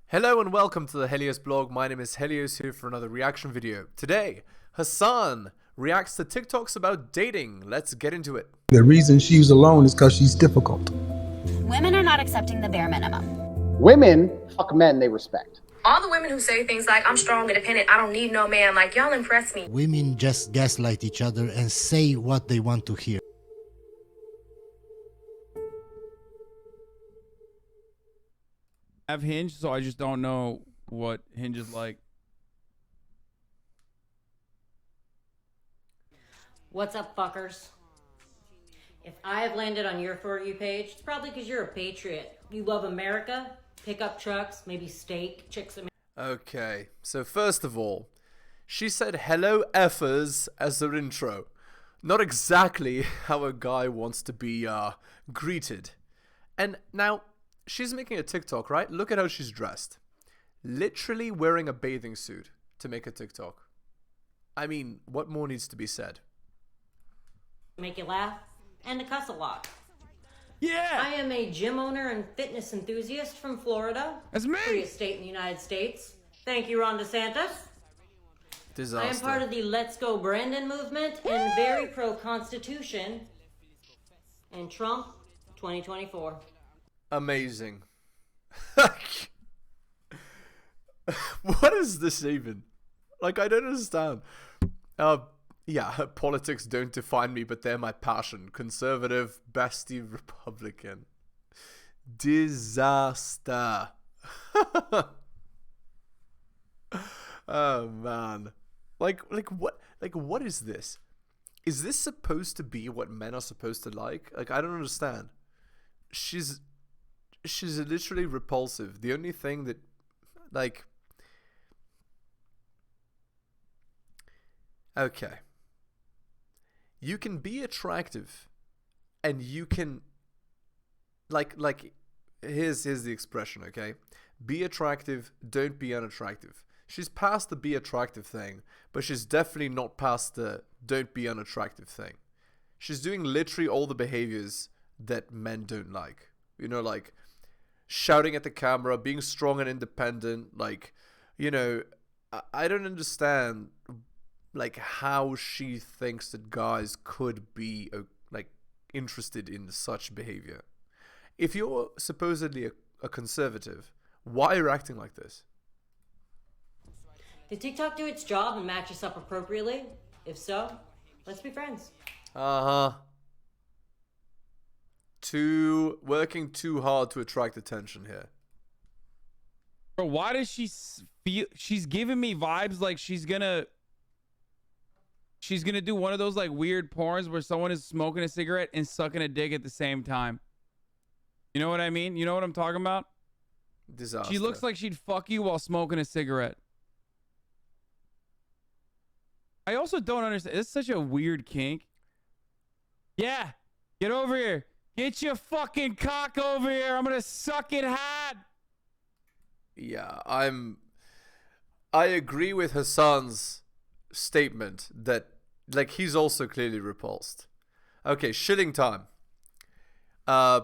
Hello and welcome to the heliosblog. My name is Helios, here for another reaction video. Today, Hasan reacts to TikToks about dating. Let's get into it. The reason she's alone is because she's difficult. Women are not accepting the bare minimum. Women fuck men they respect. All the women who say things like, I'm strong, independent, I don't need no man, like, y'all impress me. Women just gaslight each other and say what they want to hear. I have Hinge, so I just don't know what Hinge is like. What's up, fuckers? If I have landed on your For You page, it's probably because you're a patriot. You love America, pickup trucks, maybe steak, chicks. Okay, so first of all, she said hello effers as her intro. Not exactly how a guy wants to be greeted. And now, she's making a TikTok, right? Look at how she's dressed. Literally wearing a bathing suit to make a TikTok. I mean, what more needs to be said? Make you laugh and to cuss a lot. Yeah! I am a gym owner and fitness enthusiast from Florida. That's me! Freest state in the United States. Thank you, Ron DeSantis. Disaster. I am part of the Let's Go Brandon movement and very pro-Constitution. And Trump 2024. Amazing. What is this even? Like, I don't understand. Yeah, politics don't define me, but they're my passion. Conservative, bestie, Republican. Disaster. Oh man. Like what is this? Is this supposed to be what men are supposed to like? Like, I don't understand. She's literally repulsive. The only thing that, like, okay, you can be attractive and you can like here's the expression, okay? Be attractive, don't be unattractive. She's past the be attractive thing, but she's definitely not past the don't be unattractive thing. She's doing literally all the behaviors that men don't like. You know, like shouting at the camera, being strong and independent. Like, you know, I don't understand like how she thinks that guys could be like interested in such behavior. If you're supposedly a conservative, why are you acting like this? Did TikTok do its job and match us up appropriately? If so, let's be friends. Working too hard to attract attention here. Bro, why does she feel... She's giving me vibes like she's gonna do one of those like weird porns where someone is smoking a cigarette and sucking a dick at the same time. You know what I mean? You know what I'm talking about? Disaster. She looks like she'd fuck you while smoking a cigarette. I also don't understand. It's such a weird kink. Yeah. Get over here. Get your fucking cock over here. I'm gonna suck it hard. Yeah, I agree with Hasan's statement that, like, he's also clearly repulsed. Okay, shilling time. Buy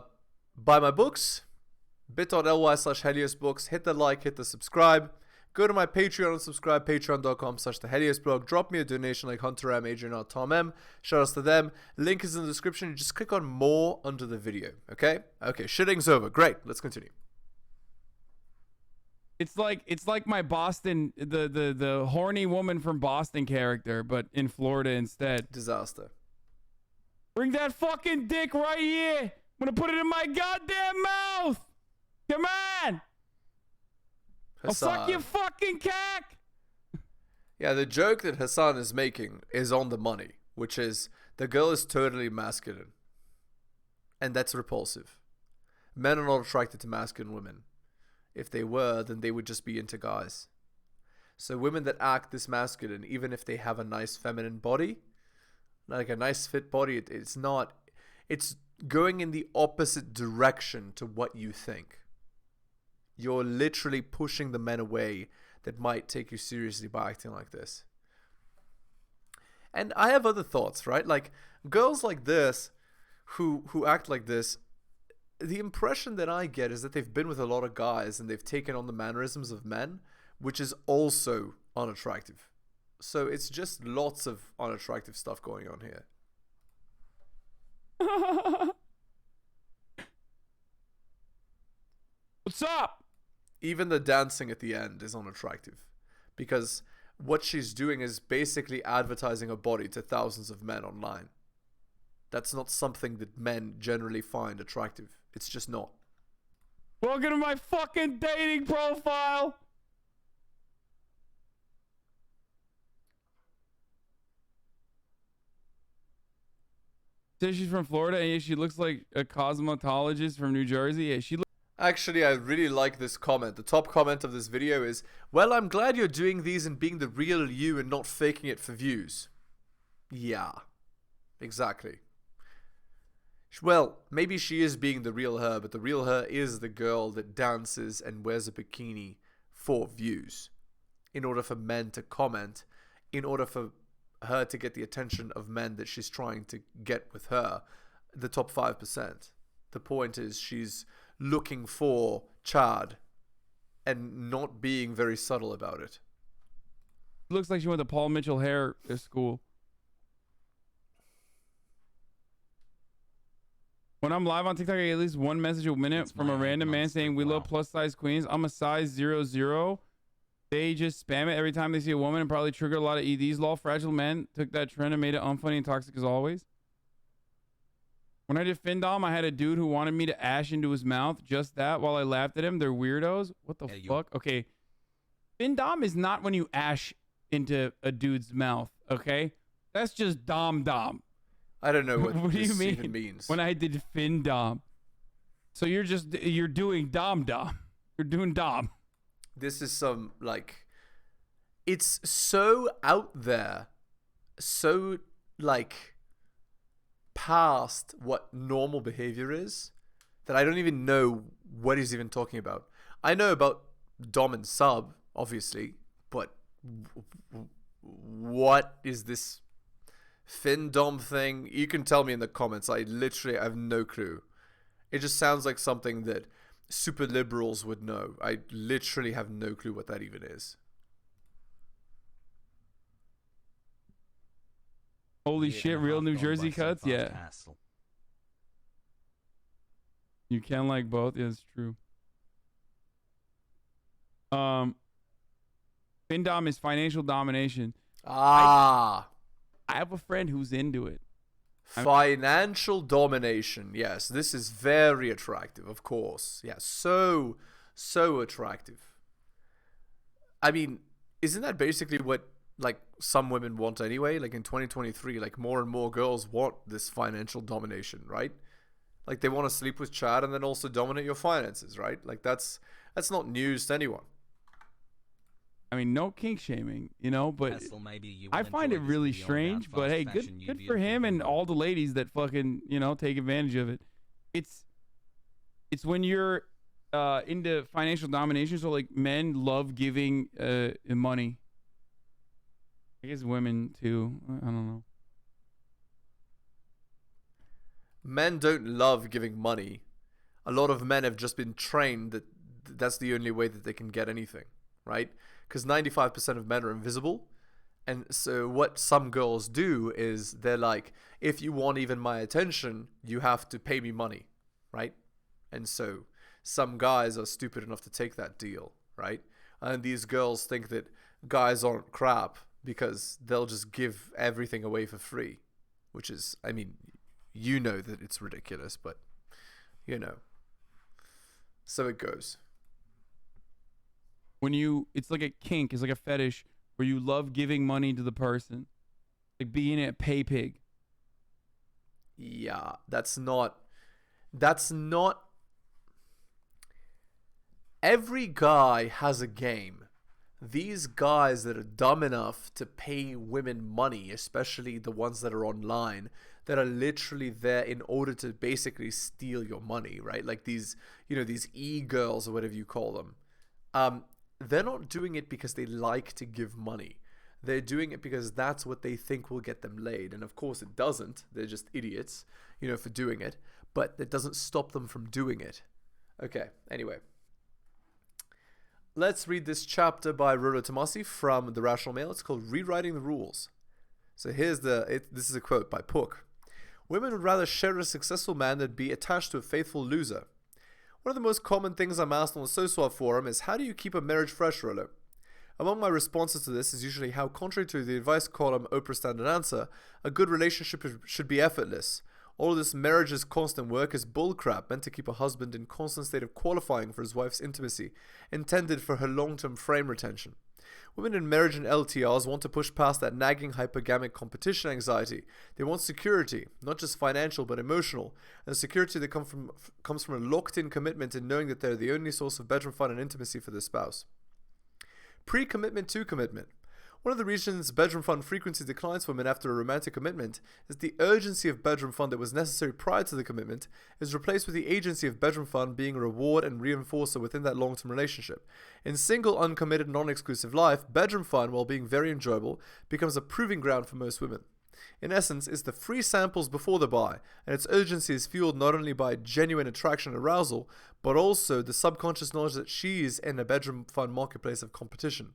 my books, bit.ly/heliosbooks. Hit the like, hit the subscribe. Go to my Patreon and subscribe, patreon.com/theheliosblog. Drop me a donation like Hunter M, Adrian R, Tom M. Shout outs to them. Link is in the description. You just click on more under the video, okay? Okay, shitting's over. Great, let's continue. It's like my Boston, the horny woman from Boston character, but in Florida instead. Disaster. Bring that fucking dick right here. I'm gonna put it in my goddamn mouth. Come on. I'll suck your fucking cock. Yeah, the joke that Hasan is making is on the money, which is the girl is totally masculine. And that's repulsive. Men are not attracted to masculine women. If they were, then they would just be into guys. So women that act this masculine, even if they have a nice feminine body, like a nice fit body, it's not, it's going in the opposite direction to what you think. You're literally pushing the men away that might take you seriously by acting like this. And I have other thoughts, right? Like, girls like this, who act like this, the impression that I get is that they've been with a lot of guys and they've taken on the mannerisms of men, which is also unattractive. So it's just lots of unattractive stuff going on here. What's up? Even the dancing at the end is unattractive, because what she's doing is basically advertising her body to thousands of men online. That's not something that men generally find attractive. It's just not. Welcome to my fucking dating profile. Says she's from Florida, and yeah, she looks like a cosmetologist from New Jersey. Yeah, she looks. Actually, I really like this comment. The top comment of this video is, well, I'm glad you're doing these and being the real you and not faking it for views. Yeah, exactly. Well, maybe she is being the real her, but the real her is the girl that dances and wears a bikini for views, in order for men to comment, in order for her to get the attention of men that she's trying to get with her, the top 5%. The point is she's looking for Chad and not being very subtle about it. Looks like she went to Paul Mitchell Hair School. When I'm live on TikTok, I get at least one message a minute from a random man saying, we love plus size queens. I'm a size 00. They just spam it every time they see a woman and probably trigger a lot of EDs. Lol, fragile men took that trend and made it unfunny and toxic as always. When I did Findom, I had a dude who wanted me to ash into his mouth. Just that while I laughed at him. They're weirdos. What the fuck? Okay. Findom is not when you ash into a dude's mouth, okay? That's just dom. I don't know what, what do you this mean? even means. When I did Findom. So you're doing dom. You're doing dom. This is some, like, it's so out there, so, like, past what normal behavior is, that I don't even know what he's even talking about. I know about dom and sub, obviously, but what is this Findom thing? You can tell me in the comments. I have no clue. It just sounds like something that super liberals would know. I literally have no clue what that even is. Holy shit, real New Jersey cuts? Yeah. You can like both. Yeah, it's true. Findom is financial domination. I have a friend who's into it. Financial domination. Yes, this is very attractive, of course. Yeah, so attractive. I mean, isn't that basically what, like, some women want anyway? Like, in 2023, like, more and more girls want this financial domination, right? Like, they want to sleep with Chad and then also dominate your finances, right? Like, that's not news to anyone. I mean, no kink shaming, you know, but I find it really strange. But hey, good for him and all the ladies that fucking, you know, take advantage of it. It's when you're into financial domination, so like men love giving money. I guess women too. I don't know. Men don't love giving money. A lot of men have just been trained that that's the only way that they can get anything, right? Because 95% of men are invisible. And so what some girls do is they're like, if you want even my attention, you have to pay me money, right? And so some guys are stupid enough to take that deal, right? And these girls think that guys aren't crap because they'll just give everything away for free, which is, I mean, you know that it's ridiculous, but, you know. So it goes. It's like a kink, it's like a fetish where you love giving money to the person, like being a pay pig. Yeah, that's not every guy has a game. These guys that are dumb enough to pay women money, especially the ones that are online, that are literally there in order to basically steal your money, right? Like these, you know, these e-girls or whatever you call them. They're not doing it because they like to give money. They're doing it because that's what they think will get them laid. And of course it doesn't. They're just idiots, you know, for doing it. but it doesn't stop them from doing it. Okay, anyway. Let's read this chapter by Rollo Tomasi from The Rational Male. It's called Rewriting the Rules. So here's this is a quote by Puck. Women would rather share a successful man than be attached to a faithful loser. One of the most common things I'm asked on the SoSwap forum is, how do you keep a marriage fresh, Rollo? Among my responses to this is usually how, contrary to the advice column Oprah standard answer, a good relationship should be effortless. All of this marriage is constant work is bullcrap meant to keep a husband in constant state of qualifying for his wife's intimacy, intended for her long-term frame retention. Women in marriage and LTRs want to push past that nagging hypergamic competition anxiety. They want security, not just financial but emotional, and the security that comes from a locked-in commitment in knowing that they're the only source of bedroom fun and intimacy for their spouse. Pre-commitment to commitment. One of the reasons bedroom fun frequency declines for women after a romantic commitment is the urgency of bedroom fun that was necessary prior to the commitment is replaced with the agency of bedroom fun being a reward and reinforcer within that long-term relationship. In single, uncommitted, non-exclusive life, bedroom fun, while being very enjoyable, becomes a proving ground for most women. In essence, it's the free samples before the buy, and its urgency is fueled not only by genuine attraction and arousal, but also the subconscious knowledge that she is in a bedroom fun marketplace of competition.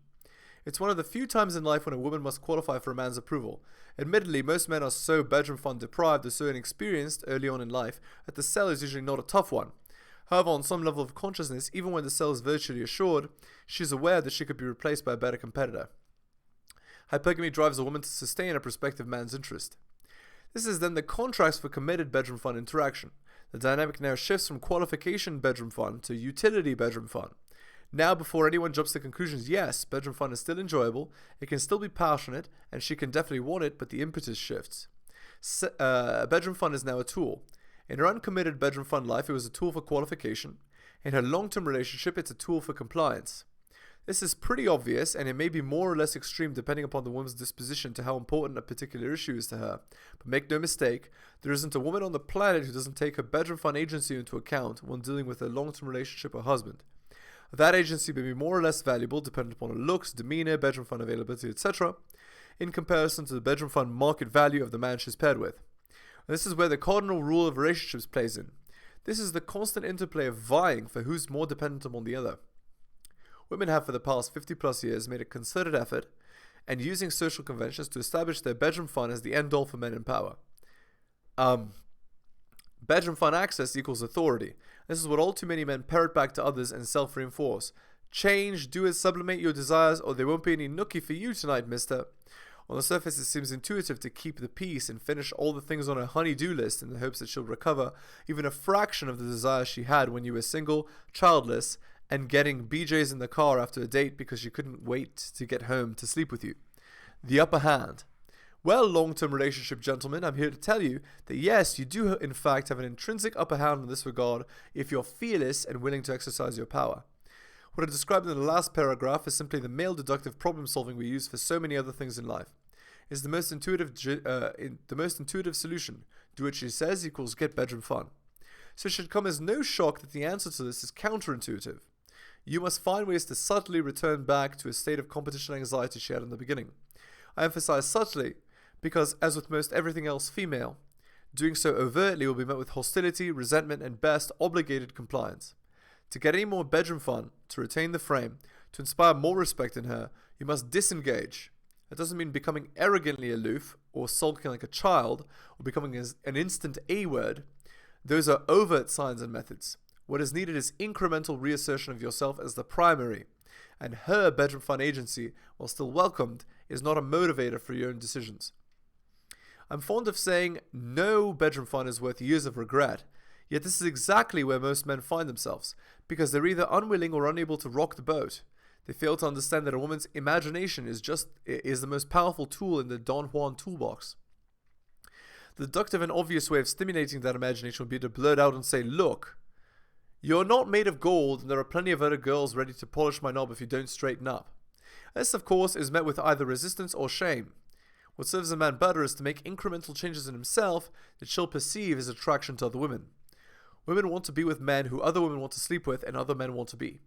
It's one of the few times in life when a woman must qualify for a man's approval. Admittedly, most men are so bedroom fun deprived or so inexperienced early on in life that the sell is usually not a tough one. However, on some level of consciousness, even when the sell is virtually assured, she's aware that she could be replaced by a better competitor. Hypergamy drives a woman to sustain a prospective man's interest. This is then the contrast for committed bedroom fun interaction. The dynamic now shifts from qualification bedroom fun to utility bedroom fun. Now, before anyone jumps to conclusions, yes, bedroom fun is still enjoyable, it can still be passionate, and she can definitely want it, but the impetus shifts. Bedroom fun is now a tool. In her uncommitted bedroom fun life, it was a tool for qualification. In her long-term relationship, it's a tool for compliance. This is pretty obvious, and it may be more or less extreme depending upon the woman's disposition to how important a particular issue is to her. But make no mistake, there isn't a woman on the planet who doesn't take her bedroom fun agency into account when dealing with a long-term relationship or husband. That agency may be more or less valuable depending upon her looks, demeanor, bedroom fun availability, etc., in comparison to the bedroom fun market value of the man she's paired with. And this is where the cardinal rule of relationships plays in. This is the constant interplay of vying for who's more dependent upon the other. Women have for the past 50 plus years made a concerted effort and using social conventions to establish their bedroom fun as the end all for men in power. Bedroom fun access equals authority. This is what all too many men parrot back to others and self-reinforce. Change, do it, sublimate your desires, or there won't be any nookie for you tonight, mister. On the surface, it seems intuitive to keep the peace and finish all the things on her honey-do list in the hopes that she'll recover even a fraction of the desires she had when you were single, childless, and getting BJs in the car after a date because she couldn't wait to get home to sleep with you. The upper hand. Well, long-term relationship gentlemen, I'm here to tell you that yes, you do in fact have an intrinsic upper hand in this regard if you're fearless and willing to exercise your power. What I described in the last paragraph is simply the male deductive problem solving we use for so many other things in life. It's the most intuitive solution. Do what she says equals get bedroom fun. So it should come as no shock that the answer to this is counterintuitive. You must find ways to subtly return back to a state of competition anxiety she had in the beginning. I emphasize subtly because, as with most everything else female, doing so overtly will be met with hostility, resentment, and best, obligated compliance. To get any more bedroom fun, to retain the frame, to inspire more respect in her, you must disengage. That doesn't mean becoming arrogantly aloof, or sulking like a child, or becoming an instant A-word. Those are overt signs and methods. What is needed is incremental reassertion of yourself as the primary, and her bedroom fun agency, while still welcomed, is not a motivator for your own decisions. I'm fond of saying no bedroom fun is worth years of regret, yet this is exactly where most men find themselves, because they're either unwilling or unable to rock the boat. They fail to understand that a woman's imagination is the most powerful tool in the Don Juan toolbox. The deductive and obvious way of stimulating that imagination would be to blurt out and say, look, you're not made of gold and there are plenty of other girls ready to polish my knob if you don't straighten up. This, of course, is met with either resistance or shame. What serves a man better is to make incremental changes in himself that she'll perceive as attraction to other women. Women want to be with men who other women want to sleep with and other men want to be.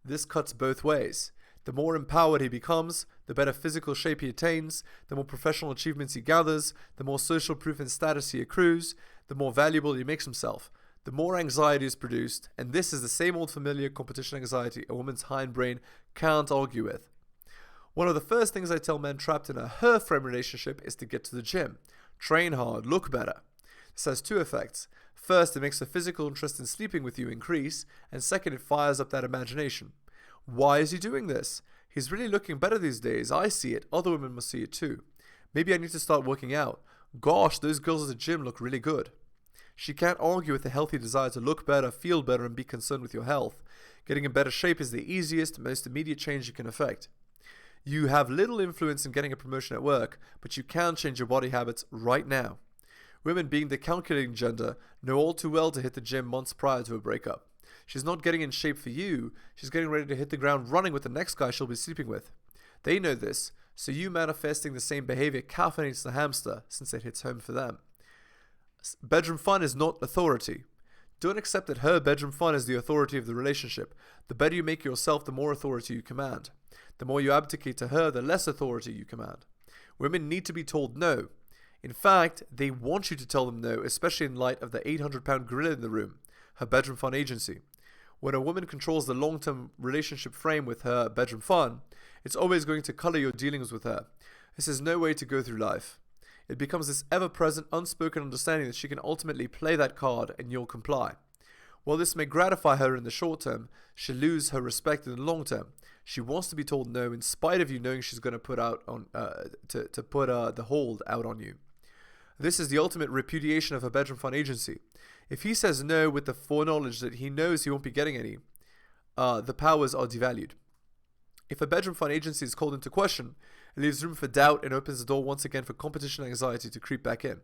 This cuts both ways. The more empowered he becomes, the better physical shape he attains, the more professional achievements he gathers, the more social proof and status he accrues, the more valuable he makes himself, the more anxiety is produced, and this is the same old familiar competition anxiety a woman's hindbrain can't argue with. One of the first things I tell men trapped in a her-frame relationship is to get to the gym, train hard, look better. This has two effects. First, it makes the physical interest in sleeping with you increase, and second, it fires up that imagination. Why is he doing this? He's really looking better these days. I see it. Other women must see it too. Maybe I need to start working out. Gosh, those girls at the gym look really good. She can't argue with the healthy desire to look better, feel better, and be concerned with your health. Getting in better shape is the easiest, most immediate change you can effect. You have little influence in getting a promotion at work, but you can change your body habits right now. Women, being the calculating gender, know all too well to hit the gym months prior to a breakup. She's not getting in shape for you, she's getting ready to hit the ground running with the next guy she'll be sleeping with. They know this, so you manifesting the same behavior caffeinates the hamster since it hits home for them. Bedroom fun is not authority. Don't accept that her bedroom fun is the authority of the relationship. The better you make yourself, the more authority you command. The more you abdicate to her, the less authority you command. Women need to be told no. In fact, they want you to tell them no, especially in light of the 800-pound gorilla in the room, her bedroom fun agency. When a woman controls the long-term relationship frame with her bedroom fun, it's always going to color your dealings with her. This is no way to go through life. It becomes this ever-present, unspoken understanding that she can ultimately play that card and you'll comply. While this may gratify her in the short term, she'll lose her respect in the long term. She wants to be told no in spite of you knowing she's going to put out on the hold out on you. This is the ultimate repudiation of her bedroom fun agency. If he says no with the foreknowledge that he knows he won't be getting any, the powers are devalued. If a bedroom fun agency is called into question, it leaves room for doubt and opens the door once again for competition anxiety to creep back in.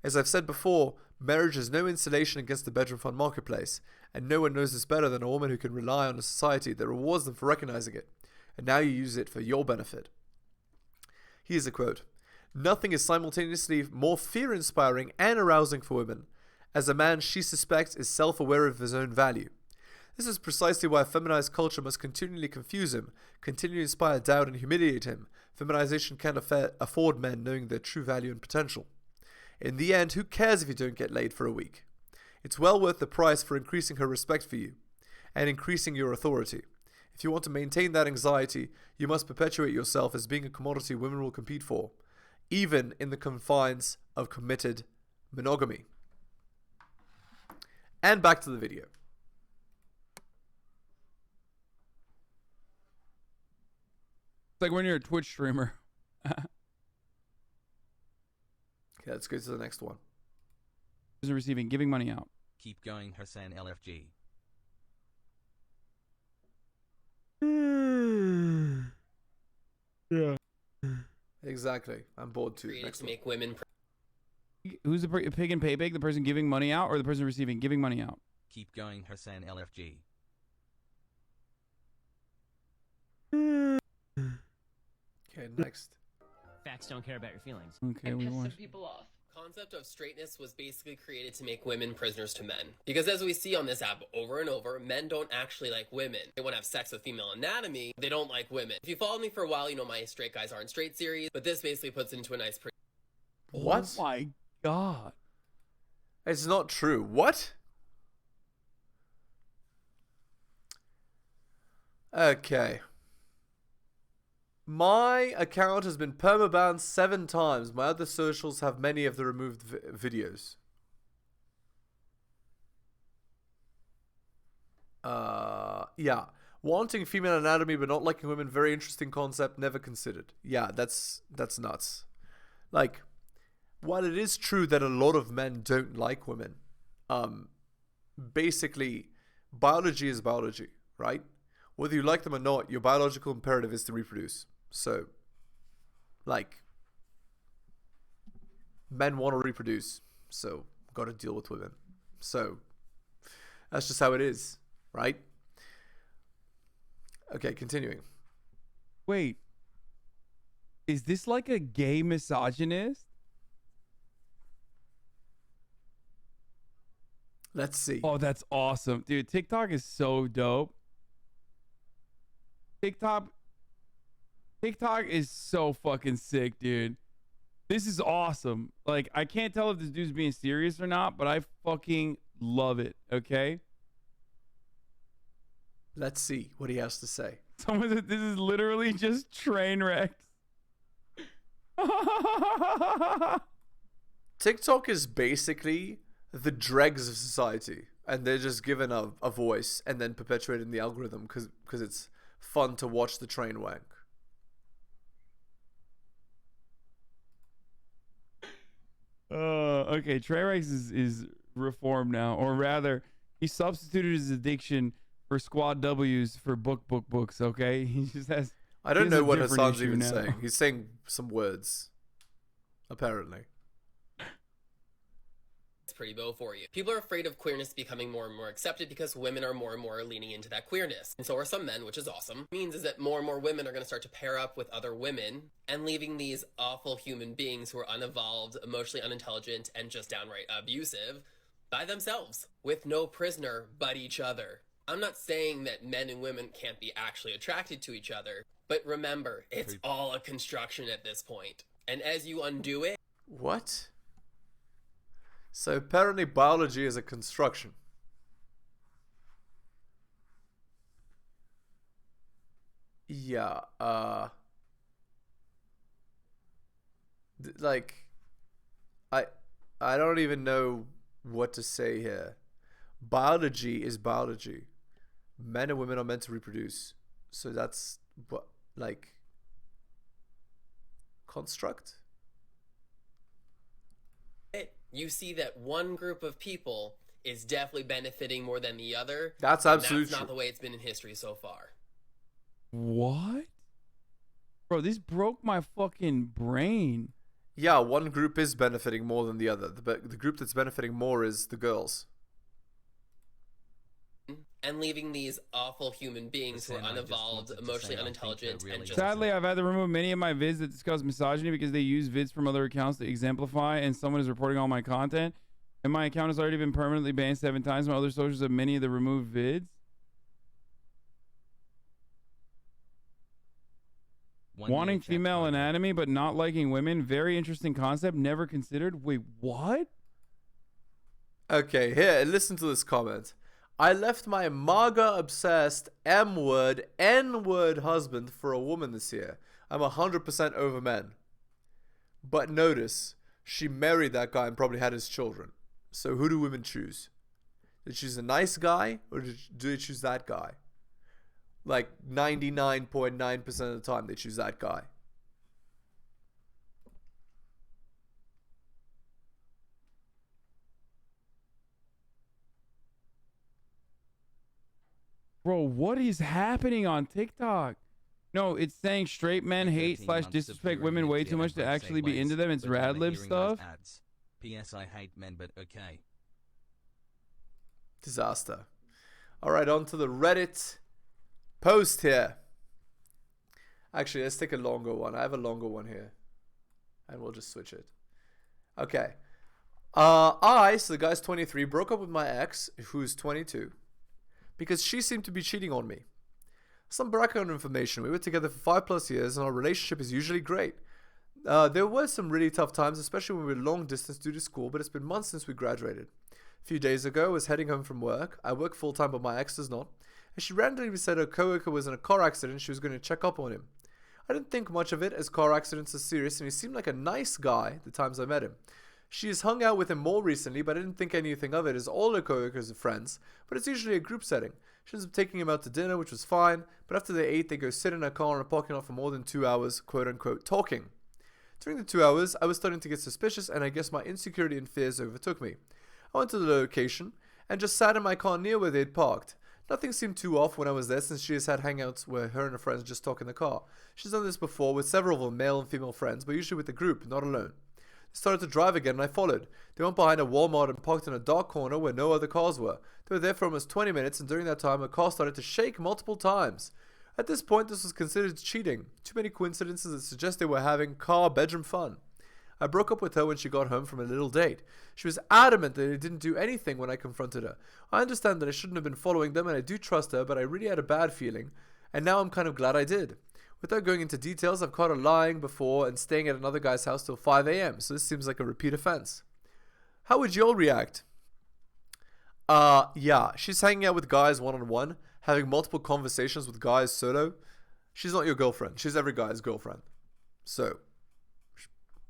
As I've said before, marriage is no insulation against the bedroom fun marketplace, and no one knows this better than a woman who can rely on a society that rewards them for recognizing it, and now you use it for your benefit. Here's a quote. Nothing is simultaneously more fear-inspiring and arousing for women, as a man she suspects is self-aware of his own value. This is precisely why feminized culture must continually confuse him, continually inspire doubt and humiliate him. Feminization can't afford men knowing their true value and potential. In the end, who cares if you don't get laid for a week? It's well worth the price for increasing her respect for you and increasing your authority. If you want to maintain that anxiety, you must perpetuate yourself as being a commodity women will compete for, even in the confines of committed monogamy. And back to the video. It's like when you're a Twitch streamer. Okay, let's go to the next one. Isn't receiving, giving money out. Keep going, Hassan LFG. Yeah. Exactly. I'm bored too. Created Next to one. make women. Who's the pig and pay big? The person giving money out or the person receiving, giving money out? Keep going, Hassan LFG. Okay, next. Facts don't care about your feelings. Okay, we want. People off. Concept of straightness was basically created to make women prisoners to men. Because as we see on this app over and over, men don't actually like women. They want to have sex with female anatomy. They don't like women. If you followed me for a while, you know my straight guys aren't straight series, but this basically puts it into a nice What? Oh my god. It's not true. What? Okay. My account has been permabanned 7 times. My other socials have many of the removed videos. Yeah. Wanting female anatomy but not liking women, very interesting concept, never considered. Yeah, that's nuts. Like, while it is true that a lot of men don't like women, basically, biology is biology, right? Whether you like them or not, your biological imperative is to reproduce. So, like, men want to reproduce, so got to deal with women. So, that's just how it is, right? Okay, continuing. Wait. Is this like a gay misogynist? Let's see. Oh, that's awesome. Dude, TikTok is so dope. TikTok TikTok is so fucking sick, dude. This is awesome. Like, I can't tell if this dude's being serious or not, but I fucking love it, okay? Let's see what he has to say. Someone said this is literally just train wrecks. TikTok is basically the dregs of society, and they're just given a voice and then perpetuating the algorithm because it's fun to watch the train wank. Okay, Trey Rex is reformed now, or rather, he substituted his addiction for squad W's for books. Okay, he just has. I don't know what Hasan's issue even now. saying. He's saying some words, apparently. It's pretty bow for you. People are afraid of queerness becoming more and more accepted because women are more and more leaning into that queerness. And so are some men, which is awesome. It means is that more and more women are going to start to pair up with other women and leaving these awful human beings who are unevolved, emotionally unintelligent, and just downright abusive by themselves with no prisoner but each other. I'm not saying that men and women can't be actually attracted to each other, but remember, it's all a construction at this point. And as you undo it... What? So apparently biology is a construction. Yeah, like, I don't even know what to say here. Biology is biology. Men and women are meant to reproduce. So that's what, like, construct? You see that one group of people is definitely benefiting more than the other. That's and absolutely that's not true. the way it's been in history so far. What? Bro, this broke my fucking brain. Yeah, one group is benefiting more than the other. The group that's benefiting more is the girls. And leaving these awful human beings who are unevolved, emotionally unintelligent, and just... Sadly, I've had to remove many of my vids that discuss misogyny because they use vids from other accounts to exemplify, and someone is reporting all my content. And my account has already been permanently banned 7 times. My other socials have many of the removed vids. Wanting female anatomy but not liking women. Very interesting concept. Never considered. Wait, what? Okay, here, listen to this comment. I left my MAGA-obsessed M-word, N-word husband for a woman this year. I'm 100% over men. But notice, she married that guy and probably had his children. So who do women choose? Do they choose a nice guy or do they choose that guy? Like 99.9% of the time they choose that guy. Bro, what is happening on TikTok? No, it's saying straight men hate / disrespect women way too much to actually be into them. It's rad lib stuff. P.S. I hate men, but okay. Disaster. Alright, on to the Reddit post here. Actually, let's take a longer one. I have a longer one here. And we'll just switch it. Okay. So the guy's 23, broke up with my ex, who's 22. Because she seemed to be cheating on me. Some background information. We were together for 5+ years and our relationship is usually great. There were some really tough times, especially when we were long distance due to school, but it's been months since we graduated. A few days ago, I was heading home from work. I work full-time, but my ex does not. And she randomly said her coworker was in a car accident and she was going to check up on him. I didn't think much of it as car accidents are serious and he seemed like a nice guy the times I met him. She has hung out with him more recently, but I didn't think anything of it as all her coworkers are friends, but it's usually a group setting. She ends up taking him out to dinner, which was fine, but after they ate, they go sit in a car in a parking lot for more than 2 hours, quote-unquote, talking. During the 2 hours, I was starting to get suspicious, and I guess my insecurity and fears overtook me. I went to the location, and just sat in my car near where they had parked. Nothing seemed too off when I was there, since she has had hangouts where her and her friends just talk in the car. She's done this before with several of her male and female friends, but usually with the group, not alone. They started to drive again and I followed. They went behind a Walmart and parked in a dark corner where no other cars were. They were there for almost 20 minutes and during that time a car started to shake multiple times. At this point this was considered cheating. Too many coincidences that suggest they were having car bedroom fun. I broke up with her when she got home from a little date. She was adamant that I didn't do anything when I confronted her. I understand that I shouldn't have been following them and I do trust her, but I really had a bad feeling. And now I'm kind of glad I did. Without going into details, I've caught her lying before and staying at another guy's house till 5 a.m. So this seems like a repeat offense. How would you all react? Yeah, she's hanging out with guys one-on-one, having multiple conversations with guys solo. She's not your girlfriend. She's every guy's girlfriend. So,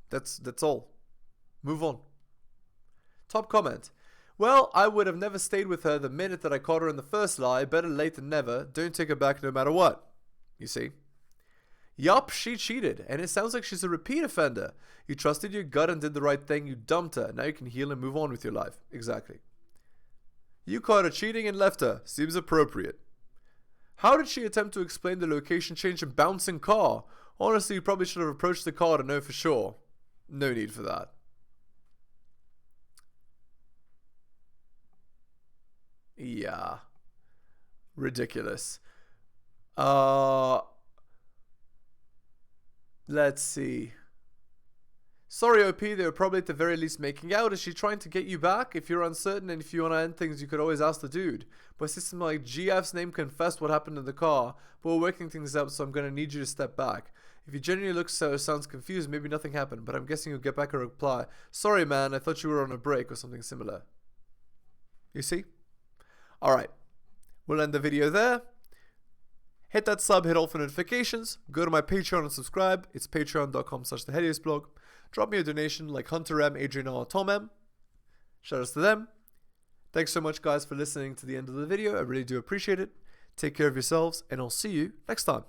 that's all. Move on. Top comment. Well, I would have never stayed with her the minute that I caught her in the first lie. Better late than never. Don't take her back no matter what. You see? Yup, she cheated, and it sounds like she's a repeat offender. You trusted your gut and did the right thing. You dumped her. Now you can heal and move on with your life. Exactly. You caught her cheating and left her. Seems appropriate. How did she attempt to explain the location change and bouncing car? Honestly, you probably should have approached the car to know for sure. No need for that. Yeah. Ridiculous. Let's see. Sorry, OP, they were probably at the very least making out. Is she trying to get you back? If you're uncertain and if you want to end things, you could always ask the dude. But system like GF's name confessed what happened in the car, but we're working things out, so I'm going to need you to step back. If you genuinely look so sounds confused, maybe nothing happened, but I'm guessing you'll get back a reply. Sorry, man, I thought you were on a break or something similar. You see? Alright. We'll end the video there. Hit that sub, hit all for notifications. Go to my Patreon and subscribe. It's patreon.com/theheliosblog. Drop me a donation like Hunter M, Adrian or Tom M. Shout outs to them. Thanks so much, guys, for listening to the end of the video. I really do appreciate it. Take care of yourselves, and I'll see you next time.